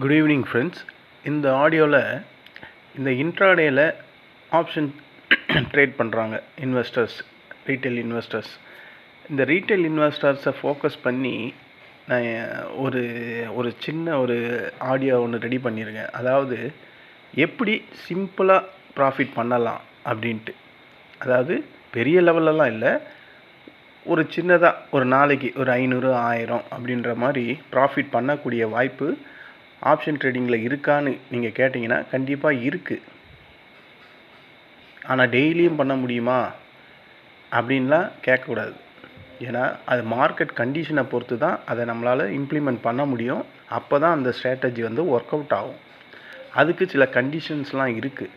Good evening friends. இந்த ஆடியோவில் இந்த இன்ட்ராடேயில் ஆப்ஷன் ட்ரேட் பண்ணுறாங்க ரீட்டைல் இன்வெஸ்டர்ஸ். இந்த ரீட்டைல் இன்வெஸ்டர்ஸை ஃபோக்கஸ் பண்ணி நான் ஒரு சின்ன ஆடியோ ஒன்று ரெடி பண்ணியிருக்கேன். அதாவது எப்படி சிம்பிளாக ப்ராஃபிட் பண்ணலாம் அப்படின்ட்டு. அதாவது பெரிய லெவலெலாம் இல்லை, ஒரு சின்னதாக ஒரு நாளைக்கு ஒரு 500 1000 அப்படின்ற மாதிரி ப்ராஃபிட் பண்ணக்கூடிய வாய்ப்பு ஆப்ஷன் ட்ரேடிங்கில் இருக்கான்னு நீங்கள் கேட்டிங்கன்னா கண்டிப்பாக இருக்குது. ஆனால் டெய்லியும் பண்ண முடியுமா அப்படின்லாம் கேட்கக்கூடாது. ஏன்னா அது மார்க்கெட் கண்டிஷனை பொறுத்து தான் அதை நம்மளால் இம்ப்ளிமெண்ட் பண்ண முடியும். அப்போ தான் அந்த ஸ்ட்ராட்டஜி ஒர்க் அவுட் ஆகும். அதுக்கு சில கண்டிஷன்ஸ்லாம் இருக்குது.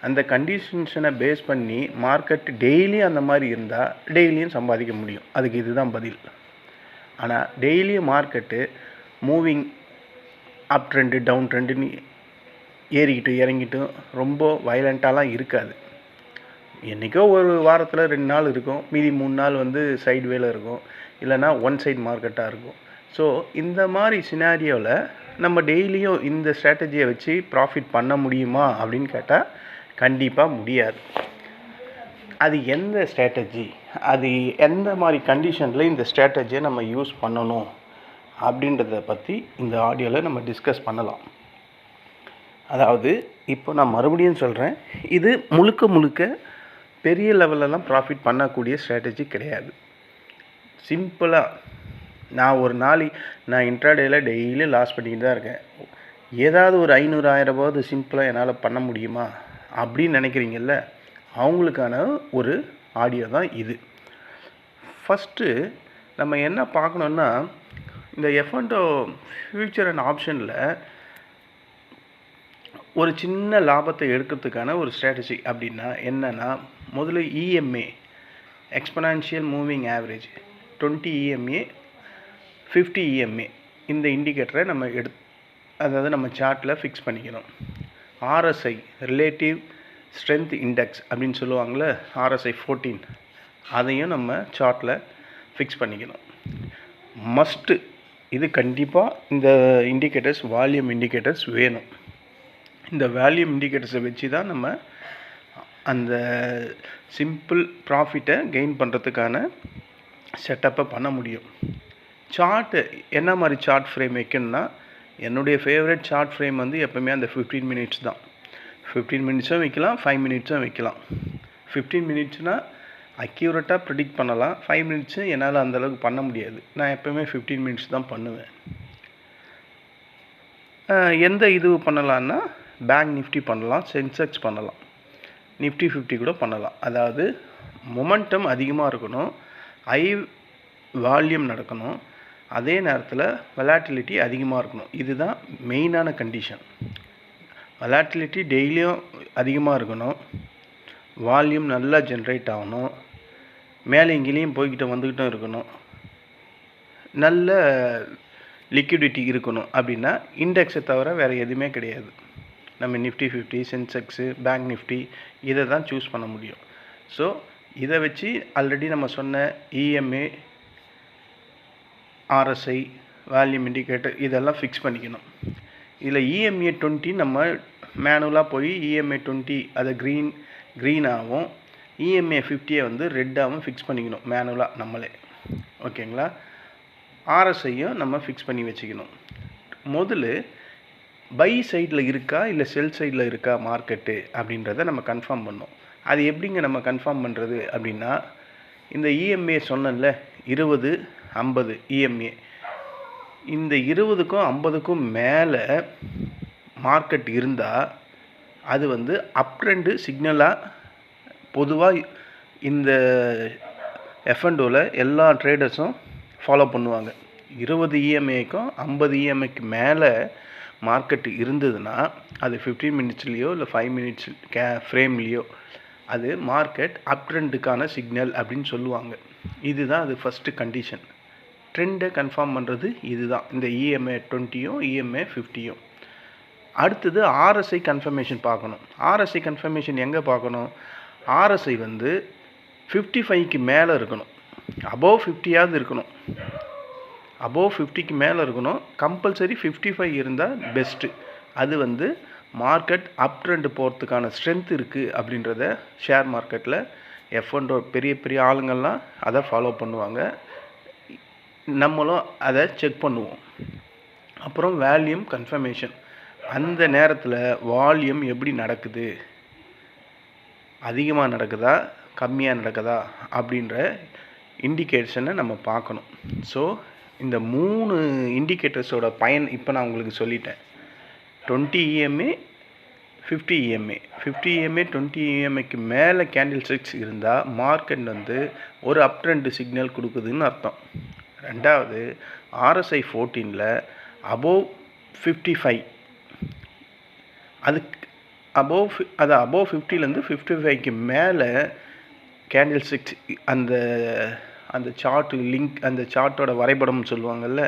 அந்த கண்டிஷன்ஸனை பேஸ் பண்ணி மார்க்கெட் டெய்லியும் அந்த மாதிரி இருந்தால் டெய்லியும் சம்பாதிக்க முடியும். அதுக்கு இதுதான் பதில். ஆனால் டெய்லியும் market moving up trend down ட்ரெண்டுன்னு ஏறிக்கிட்டு இறங்கிட்டும் ரொம்ப வயலண்ட்டாலாம் இருக்காது. என்றைக்கோ ஒரு வாரத்தில் 2 நாள் இருக்கும், மீதி 3 நாள் சைட் வேல இருக்கும், இல்லைனா ஒன் சைட் மார்க்கெட்டாக இருக்கும். ஸோ இந்த மாதிரி சினாரியோவில் நம்ம டெய்லியும் இந்த ஸ்ட்ராட்டஜியை வச்சு ப்ராஃபிட் பண்ண முடியுமா அப்படின்னு கேட்டால் கண்டிப்பாக முடியாது. அது எந்த ஸ்ட்ராட்டஜி, அது எந்த மாதிரி கண்டிஷனில் இந்த ஸ்ட்ராட்டஜியை நம்ம யூஸ் பண்ணணும் அப்படின்றத பற்றி இந்த ஆடியோவில் நம்ம டிஸ்கஸ் பண்ணலாம். அதாவது இப்போ நான் மறுபடியும் சொல்கிறேன், இது முழுக்க பெரிய லெவலெல்லாம் ப்ராஃபிட் பண்ணக்கூடிய ஸ்ட்ராட்டஜி கிடையாது. சிம்பிளாக நான் இன்ட்ராடேயில் டெய்லி லாஸ் பண்ணிக்கிட்டு தான் இருக்கேன். ஏதாவது ஒரு 500 1000 சிம்பிளாக என்னால் பண்ண முடியுமா அப்படின்னு நினைக்கிறீங்கல்ல, அவங்களுக்கான ஒரு ஆடியோ தான் இது. ஃபஸ்ட்டு நம்ம என்ன பார்க்கணுன்னா, இந்த F&O ஃபியூச்சர் அண்ட் ஆப்ஷனில் ஒரு சின்ன லாபத்தை எடுக்கிறதுக்கான ஒரு ஸ்ட்ராட்டஜி அப்படின்னா என்னென்னா, முதல்ல EMA exponential moving average 20 EMA 50 EMA இந்த இண்டிகேட்டரை நம்ம சார்ட்டில் ஃபிக்ஸ் பண்ணிக்கணும். RSI ரிலேட்டிவ் ஸ்ட்ரென்த் இண்டெக்ஸ் அப்படின்னு சொல்லுவாங்கள்ல, RSI 14, அதையும் நம்ம சார்ட்டில் ஃபிக்ஸ் பண்ணிக்கணும். மஸ்ட்டு இது கண்டிப்பாக இந்த இண்டிகேட்டர்ஸ் வால்யூம் இண்டிகேட்டர்ஸ் வேணும். இந்த வால்யூம் இண்டிகேட்டர்ஸை வச்சு தான் நம்ம அந்த சிம்பிள் ப்ராஃபிட்டை கெயின் பண்ணுறதுக்கான செட்டப்பை பண்ண முடியும். சார்ட்டு என்ன மாதிரி சார்ட் ஃப்ரேம் வைக்கணும்னா, என்னுடைய ஃபேவரட் சார்ட் ஃப்ரேம் எப்போவுமே அந்த 15 மினிட்ஸ் தான். 15 மினிட்ஸும் வைக்கலாம், 5 மினிட்ஸும் வைக்கலாம். 15 மினிட்ஸ்னால் அக்யூரேட்டாக ப்ரிடிக்ட் பண்ணலாம். 5 மினிட்ஸு என்னால் அந்தளவுக்கு பண்ண முடியாது. நான் எப்போவுமே 15 மினிட்ஸ் தான் பண்ணுவேன். எந்த இது பண்ணலான்னா, பேங்க் நிஃப்டி பண்ணலாம், சென்செக்ஸ் பண்ணலாம், நிஃப்டி 50 கூட பண்ணலாம். அதாவது மொமெண்டம் அதிகமாக இருக்கணும், ஹை வால்யூம் நடக்கணும், அதே நேரத்தில் வெலாட்டிலிட்டி அதிகமாக இருக்கணும். இதுதான் மெயினான கண்டிஷன். வெலாட்டிலிட்டி டெய்லியும் அதிகமாக இருக்கணும், வால்யூம் நல்லா ஜென்ரேட் ஆகணும், மேலே இங்கேயும் வந்துக்கிட்டும் இருக்கணும், நல்ல லிக்விடிட்டி இருக்கணும். அப்படின்னா இண்டெக்ஸை தவிர வேறு எதுவுமே கிடையாது. நம்ம நிஃப்டி 50, சென்செக்ஸு, பேங்க் நிஃப்டி இதை தான் சூஸ் பண்ண முடியும். ஸோ இதை வச்சு ஆல்ரெடி நம்ம சொன்ன EMA, RSI, வால்யூம் இண்டிகேட்டர் இதெல்லாம் ஃபிக்ஸ் பண்ணிக்கணும். இதில் EMA 20 நம்ம மேனுவலாக போய் EMA 20 அதை க்ரீனாகவும் EMA 50 ரெட்டாகவும் ஃபிக்ஸ் பண்ணிக்கணும் மேனுவலாக நம்மளே. ஓகேங்களா? RSIயும் நம்ம ஃபிக்ஸ் பண்ணி வச்சுக்கணும். முதல்ல பை சைடில் இருக்கா இல்லை செல் சைடில் இருக்கா மார்க்கெட்டு அப்படின்றத நம்ம கன்ஃபார்ம் பண்ணோம். அது எப்படிங்க நம்ம கன்ஃபார்ம் பண்ணுறது அப்படின்னா, இந்த EMA சொன்னல 20 50 EMA, இந்த 20க்கும் 50க்கும் மேலே மார்க்கெட் இருந்தால் அது அப் ட்ரெண்டு சிக்னலாக பொதுவாக இந்த F&Oவில் எல்லா ட்ரேடர்ஸும் ஃபாலோ பண்ணுவாங்க. 20 EMAக்கும் 50 EMAக்கு மேலே மார்க்கெட் இருந்ததுன்னா அது 15 மினிட்ஸ்லேயோ இல்லை 5 மினிட்ஸ் ஃப்ரேம்லேயோ அது மார்க்கெட் அப் ட்ரெண்டுக்கான சிக்னல் அப்படின்னு சொல்லுவாங்க. இதுதான் அது ஃபஸ்ட்டு கண்டிஷன். ட்ரெண்டை கன்ஃபார்ம் பண்ணுறது இதுதான், இந்த EMA 20யும் EMA 50யும். அடுத்தது RSI கன்ஃபர்மேஷன் பார்க்கணும். RSI கன்ஃபர்மேஷன் எங்கே பார்க்கணும்? RSI 55க்கு மேலே இருக்கணும், அபவ் 50யாவது இருக்கணும். அபோவ் 50க்கு மேலே இருக்கணும். கம்பல்சரி 55 இருந்தால் பெஸ்ட்டு. அது வந்து மார்க்கெட் அப் ட்ரெண்ட் போகிறதுக்கான ஸ்ட்ரென்த் இருக்குது அப்படின்றத ஷேர் மார்க்கெட்டில் F1 பெரிய பெரிய ஆளுங்கள்லாம் அதை ஃபாலோ பண்ணுவாங்க. நம்மளும் அதை செக் பண்ணுவோம். அப்புறம் வால்யூம் கன்ஃபர்மேஷன். அந்த நேரத்தில் வால்யூம் எப்படி நடக்குது, அதிகமாக நடக்குதா கம்மியாக நடக்குதா அப்படின்ற இண்டிகேஷனை நம்ம பார்க்கணும். ஸோ இந்த 3 இண்டிகேட்டர்ஸோட பயன் இப்போ நான் உங்களுக்கு சொல்லிட்டேன். 20 EMA 50 EMA 50 EMA 20 EMAக்கு மேலே கேண்டில் ஸ்டிக்ஸ் இருந்தால் மார்க்கெட் வந்து ஒரு அப் ட்ரெண்ட் சிக்னல் கொடுக்குதுன்னு அர்த்தம். ரெண்டாவது RSI 14ல் அபோவ் 55, அதுக்கு அபோவ் 50லேருந்து 55க்கு மேலே கேண்டில் ஸ்டிக்ஸ் அந்த சார்ட்டு லிங்க், அந்த சார்ட்டோட வரைபடம் சொல்லுவாங்கள்ல,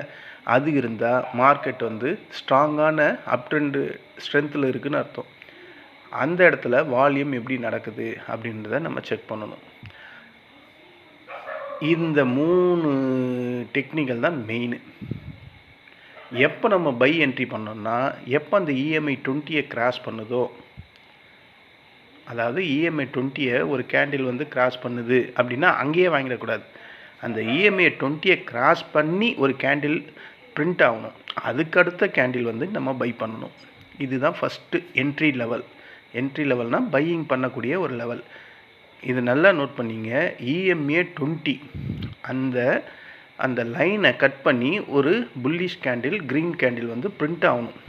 அது இருந்தால் மார்க்கெட் வந்து ஸ்ட்ராங்கான அப் ட்ரெண்டு ஸ்ட்ரென்த்தில் இருக்குதுன்னு அர்த்தம். அந்த இடத்துல வால்யூம் எப்படி நடக்குது அப்படின்றத நம்ம செக் பண்ணணும். இந்த 3 டெக்னிக்கல் தான் மெயின். எப்போ நம்ம பை என்ட்ரி பண்ணோம்னா, எப்போ அந்த EMA 20 கிராஸ் பண்ணுதோ, அதாவது EMA 20 ஒரு கேண்டில் வந்து கிராஸ் பண்ணுது அப்படின்னா அங்கேயே வாங்கிடக்கூடாது. அந்த EMA 20 கிராஸ் பண்ணி ஒரு கேண்டில் பிரிண்ட் ஆகணும். அதுக்கடுத்த கேண்டில் வந்து நம்ம பை பண்ணணும். இதுதான் ஃபஸ்ட்டு என்ட்ரி லெவல். என்ட்ரி லெவல்னால் பையிங் பண்ணக்கூடிய ஒரு லெவல். இது நல்லா நோட் பண்ணிங்க. EMA 20 அந்த லைனை கட் பண்ணி ஒரு புல்லிஷ் கேண்டில், க்ரீன் கேண்டில் வந்து பிரிண்ட் ஆகணும்.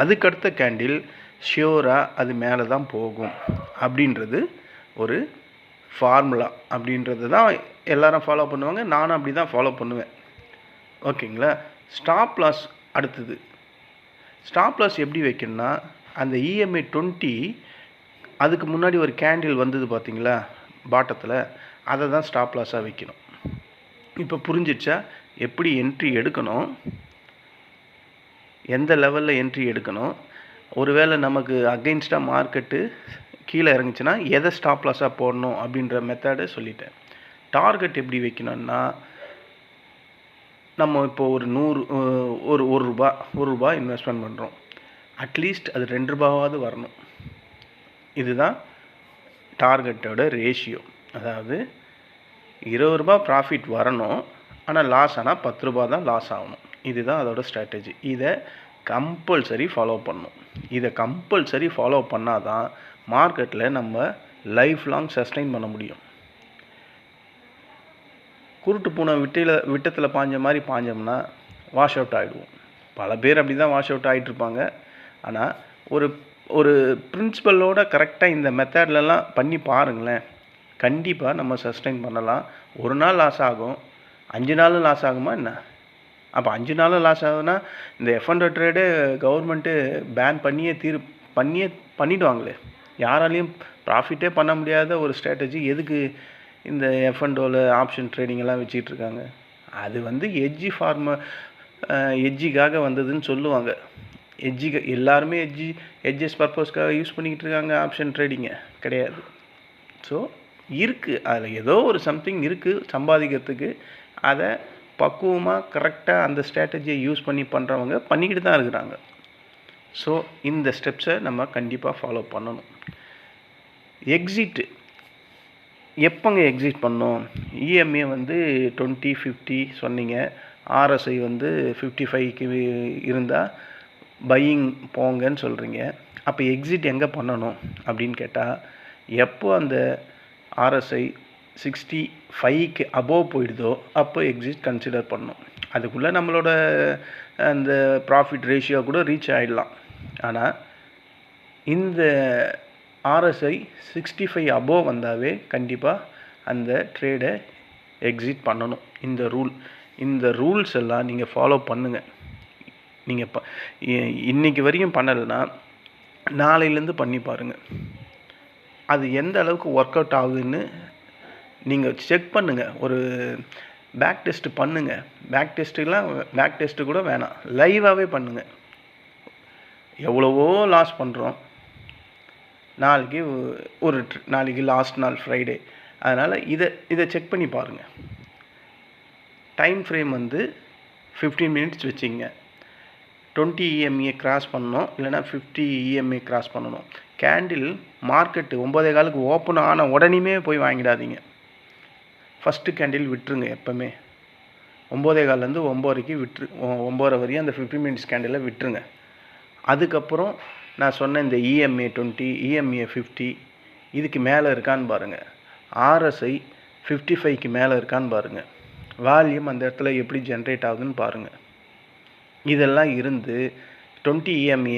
அதுக்கடுத்த கேண்டில் ஷியோராக அது மேலே தான் போகும் அப்படின்றது ஒரு ஃபார்முலா. அப்படின்றது தான் எல்லாரும் ஃபாலோ பண்ணுவாங்க. நானும் அப்படி தான் ஃபாலோ பண்ணுவேன். ஓகேங்களா? ஸ்டாப் லாஸ் அடுத்தது. ஸ்டாப் லாஸ் எப்படி வைக்கணும்னா, அந்த EMA 20 அதுக்கு முன்னாடி ஒரு கேண்டில் வந்தது பார்த்தீங்களா பாட்டத்தில், அதை தான் ஸ்டாப் லாஸாக வைக்கணும். இப்போ புரிஞ்சிடுச்சா எப்படி என்ட்ரி எடுக்கணும், எந்த லெவலில் என்ட்ரி எடுக்கணும், ஒருவேளை நமக்கு அகெயின்ஸ்டாக மார்க்கெட்டு கீழே இறங்குச்சுன்னா எதை ஸ்டாப் லாஸாக போடணும் அப்படின்ற மெத்தடை சொல்லிட்டேன். டார்கெட் எப்படி வைக்கணும்னா, நம்ம இப்போ ஒரு 100 ஒரு ரூபா இன்வெஸ்ட்மெண்ட் பண்ணுறோம். அட்லீஸ்ட் அது 2 ரூபாவாவது வரணும். இதுதான் டார்கெட்டோட ரேஷியோ. அதாவது 20 ரூபா ப்ராஃபிட் வரணும், ஆனால் லாஸ் ஆனால் 10 ரூபா தான் லாஸ் ஆகணும். இதுதான் அதோட ஸ்ட்ராட்டஜி. இதை கம்பல்சரி ஃபாலோ பண்ணணும். இதை கம்பல்சரி ஃபாலோ பண்ணால் தான் மார்க்கெட்டில் நம்ம லைஃப் லாங் சஸ்டெயின் பண்ண முடியும். குருட்டு பூனை விட்டத்தில் பாஞ்ச மாதிரி பாஞ்சோம்னா வாஷ் அவுட் ஆகிடுவோம். பல பேர் அப்படி தான் வாஷ் அவுட் ஆகிட்டுருப்பாங்க. ஆனால் ஒரு பிரின்சிபலோட கரெக்டாக இந்த மெத்தட்லலாம் பண்ணி பாருங்களேன், கண்டிப்பாக நம்ம சஸ்டெயின் பண்ணலாம். ஒரு நாள் லாஸ் ஆகும், 5 நாளும் லாஸ் ஆகுமா என்ன? அப்போ 5 நாளும் லாஸ் ஆகுதுன்னா இந்த F1 ட்ரேடு கவர்மெண்ட்டு பேன் பண்ணிடுவாங்களே. யாராலையும் ப்ராஃபிட்டே பண்ண முடியாத ஒரு ஸ்ட்ராட்டஜி எதுக்கு இந்த F1 ஆப்ஷன் ட்ரேடிங்கெல்லாம் வச்சிட்ருக்காங்க? அது வந்து எட்ஜிக்காக வந்ததுன்னு சொல்லுவாங்க. எல்லாருமே எட்ஜஸ் பர்பஸ்க்காக யூஸ் பண்ணிக்கிட்டு இருக்காங்க ஆப்ஷன் ட்ரேடிங்கை? கிடையாது. ஸோ இருக்குது, அதில் ஏதோ ஒரு சம்திங் இருக்குது சம்பாதிக்கிறதுக்கு. அதை பக்குவமாக கரெக்டாக அந்த ஸ்ட்ராட்டஜியை யூஸ் பண்ணி பண்ணுறவங்க பண்ணிக்கிட்டு தான் இருக்கிறாங்க. ஸோ இந்த ஸ்டெப்ஸை நம்ம கண்டிப்பாக ஃபாலோ பண்ணணும். எக்ஸிட்டு எப்போங்க எக்ஸிட் பண்ணோம்? EMA வந்து 20 50 சொன்னீங்க, RSI வந்து 55க்கு இருந்தால் பையிங் போங்கன்னு சொல்கிறீங்க. அப்போ எக்ஸிட் எங்கே பண்ணணும் அப்படின்னு கேட்டால், எப்போ அந்த RSI 65க்கு அபோவ் போயிடுதோ அப்போ எக்ஸிட் கன்சிடர் பண்ணணும். அதுக்குள்ளே நம்மளோட அந்த ப்ராஃபிட் ரேஷியோ கூட ரீச் ஆகிடலாம். ஆனால் இந்த RSI 65 அபோவ் வந்தாவே கண்டிப்பாக அந்த ட்ரேடை எக்ஸிட் பண்ணணும். இந்த ரூல்ஸ் எல்லாம் நீங்கள் ஃபாலோ பண்ணுங்கள். நீங்கள் இன்றைக்கி வரைக்கும் பண்ணலைன்னா நாளையிலேருந்து பண்ணி பாருங்கள். அது எந்த அளவுக்கு ஒர்க் அவுட் ஆகுதுன்னு நீங்கள் செக் பண்ணுங்கள். ஒரு பேக் டெஸ்ட்டு பண்ணுங்கள். பேக் டெஸ்ட்டு கூட வேணாம், லைவாகவே பண்ணுங்கள். எவ்வளவோ லாஸ் பண்ணுறோம். நாளைக்கு லாஸ்ட் நாள் ஃப்ரைடே, அதனால் இதை செக் பண்ணி பாருங்கள். டைம் ஃப்ரேம் வந்து 15 மினிட்ஸ் வச்சிங்க. 20 EMA கிராஸ் பண்ணணும், இல்லைனா 50 EMA கிராஸ் பண்ணணும். கேண்டில் மார்க்கெட்டு 9:15க்கு ஓப்பன் ஆன உடனேயுமே போய் வாங்கிடாதீங்க. ஃபஸ்ட்டு கேண்டில் விட்டுருங்க. எப்போவுமே 9:15லேருந்து 9:30 விட்டுரு 9:30 வரையும் அந்த 15 மினிட்ஸ் கேண்டிலை விட்டுருங்க. அதுக்கப்புறம் நான் சொன்ன இந்த EMA 20, EMA 50 இதுக்கு மேலே இருக்கான்னு பாருங்கள். RSI 55க்கு மேலே இருக்கான்னு பாருங்கள். வால்யூம் அந்த இடத்துல எப்படி ஜென்ரேட் ஆகுதுன்னு பாருங்கள். இதெல்லாம் இருந்து 20 EMA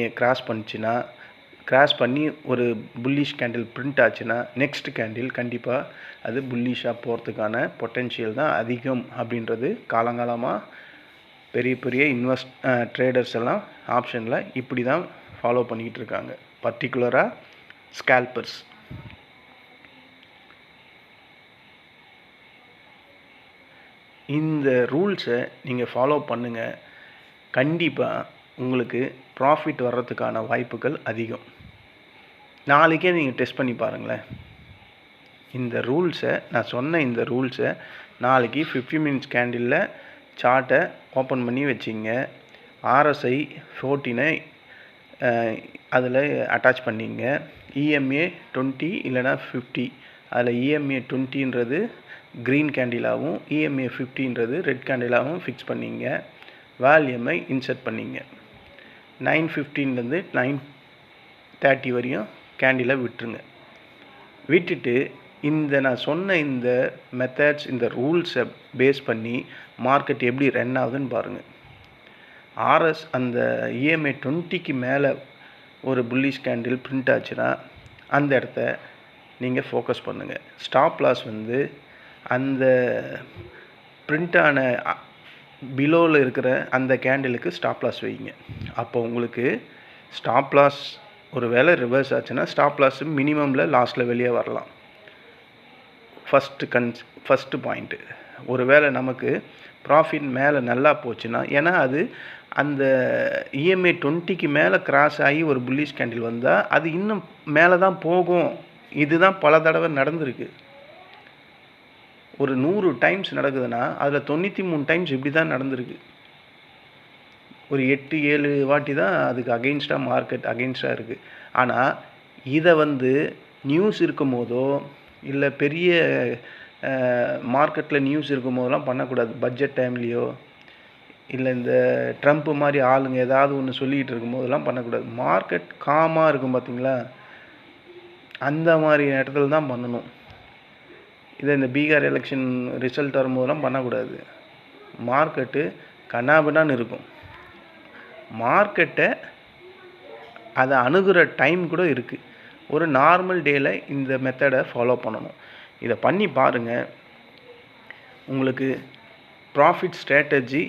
கிராஸ் பண்ணி ஒரு புல்லிஷ் கேண்டில் பிரிண்ட் ஆச்சுன்னா நெக்ஸ்ட் கேண்டில் கண்டிப்பாக அது புல்லிஷாக போகிறதுக்கான பொட்டென்ஷியல் தான் அதிகம் அப்படின்றது காலங்காலமாக பெரிய ட்ரேடர்ஸ் எல்லாம் ஆப்ஷனில் இப்படி தான் ஃபாலோ பண்ணிக்கிட்டு இருக்காங்க. பர்டிகுலராக ஸ்கேல்பர்ஸ். இந்த ரூல்ஸை நீங்கள் ஃபாலோ பண்ணுங்கள். கண்டிப்பாக உங்களுக்கு ப்ராஃபிட் வர்றதுக்கான வாய்ப்புகள் அதிகம். நாளைக்கே நீங்கள் டெஸ்ட் பண்ணி பாருங்களேன். இந்த ரூல்ஸை நான் சொன்ன இந்த ரூல்ஸை நாளைக்கு 50 மினிட்ஸ் கேண்டிலில் சார்ட்டை ஓப்பன் பண்ணி வச்சிங்க. RSI 14 அதில் அட்டாச் பண்ணிங்க. EMA 20 இல்லைனா 50 அதில் EMA 20ன்றது க்ரீன் கேண்டிலாகவும் EMA 50ன்றது ரெட் கேண்டிலாகவும் ஃபிக்ஸ் பண்ணிங்க. வால்யூமை இன்சர்ட் பண்ணிங்க. 9:15லேருந்து 9:30 வரையும் கேண்டிலை விட்டுருங்க. விட்டுட்டு நான் சொன்ன இந்த மெத்தட்ஸ், இந்த ரூல்ஸை பேஸ் பண்ணி மார்க்கெட் எப்படி ரன் ஆகுதுன்னு பாருங்கள். அந்த EMA 20க்கு மேலே ஒரு புல்லிஷ் கேண்டில் பிரிண்ட் ஆச்சுன்னா அந்த இடத்த நீங்கள் ஃபோக்கஸ் பண்ணுங்கள். ஸ்டாப் லாஸ் அந்த பிரிண்டான பிலோவில் இருக்கிற அந்த கேண்டிலுக்கு ஸ்டாப் லாஸ் வைங்க. அப்போ உங்களுக்கு ஸ்டாப் லாஸ் ஒரு வேளை ரிவர்ஸ் ஆச்சுன்னா ஸ்டாப் லாஸ் மினிமமில் லாஸ்ட்டில் வெளியே வரலாம். First point. ஒரு வேளை நமக்கு ப்ராஃபிட் மேலே நல்லா போச்சுன்னா, ஏன்னா அது அந்த EMA 20க்கு மேலே கிராஸ் ஆகி ஒரு புல்லிஷ் கேண்டில் வந்தால் அது இன்னும் மேலே தான் போகும். இதுதான் பல தடவை நடந்திருக்கு. ஒரு 100 டைம்ஸ் நடக்குதுன்னா அதில் 93 டைம்ஸ் இப்படி தான் நடந்திருக்கு. ஒரு 8-7 வாட்டி தான் அதுக்கு அகெயின்ஸ்டாக மார்க்கெட் அகெயின்ஸ்டாக இருக்குது. ஆனால் இதை நியூஸ் இருக்கும் போதோ இல்லை பெரிய மார்க்கெட்டில் நியூஸ் இருக்கும் போதெல்லாம் பண்ணக்கூடாது. பட்ஜெட் டைம்லேயோ இல்லை இந்த ட்ரம்ப் மாதிரி ஆளுங்க ஏதாவது ஒன்று சொல்லிகிட்டு இருக்கும் போதெல்லாம் பண்ணக்கூடாது. மார்க்கெட் காமாக இருக்கும் பார்த்தீங்களா, அந்த மாதிரி இடத்துல தான் பண்ணணும். இதை இந்த பீகார் எலெக்ஷன் ரிசல்ட் வரும்போதெல்லாம் பண்ணக்கூடாது. மார்க்கெட்டு கண்ணாபின்னான்னு இருக்கும். மார்க்கெட்டை அதை அணுகிற டைம் கூட இருக்குது. ஒரு நார்மல் டேயில் இந்த மெத்தடை ஃபாலோ பண்ணணும். இதை பண்ணி பாருங்கள். உங்களுக்கு ப்ராஃபிட் ஸ்ட்ராட்டஜி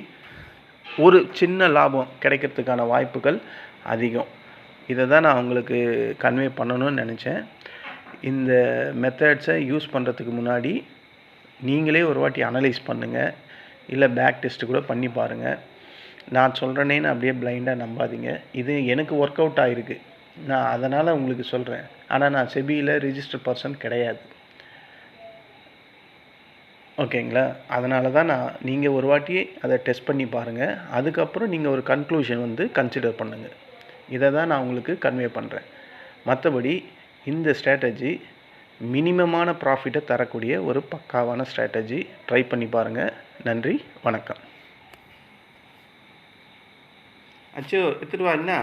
ஒரு சின்ன லாபம் கிடைக்கிறதுக்கான வாய்ப்புகள் அதிகம். இதை தான் நான் உங்களுக்கு கன்வே பண்ணணும்னு நினச்சேன். இந்த மெத்தட்ஸை யூஸ் பண்ணுறதுக்கு முன்னாடி நீங்களே ஒரு வாட்டி அனலைஸ் பண்ணுங்கள். இல்லை பேக் டெஸ்ட்டு கூட பண்ணி பாருங்கள். நான் சொல்கிறேனேன்னு அப்படியே பிளைண்டாக நம்பாதீங்க. இது எனக்கு ஒர்க் அவுட் ஆகிருக்கு. நான் அதனால் உங்களுக்கு சொல்கிறேன். ஆனால் நான் செபியில் ரிஜிஸ்டர் பர்சன் கிடையாது. ஓகேங்களா? அதனால தான் நீங்கள் ஒரு வாட்டி அதை டெஸ்ட் பண்ணி பாருங்கள். அதுக்கப்புறம் நீங்கள் ஒரு கன்க்ளூஷன் கன்சிடர் பண்ணுங்கள். இதை தான் நான் உங்களுக்கு கன்வே பண்ணுறேன். மற்றபடி இந்த ஸ்ட்ராட்டஜி மினிமமான ப்ராஃபிட்டை தரக்கூடிய ஒரு பக்காவான ஸ்ட்ராட்டஜி. ட்ரை பண்ணி பாருங்கள். நன்றி, வணக்கம். அச்சோ எடுத்துகிட்டு வா. என்ன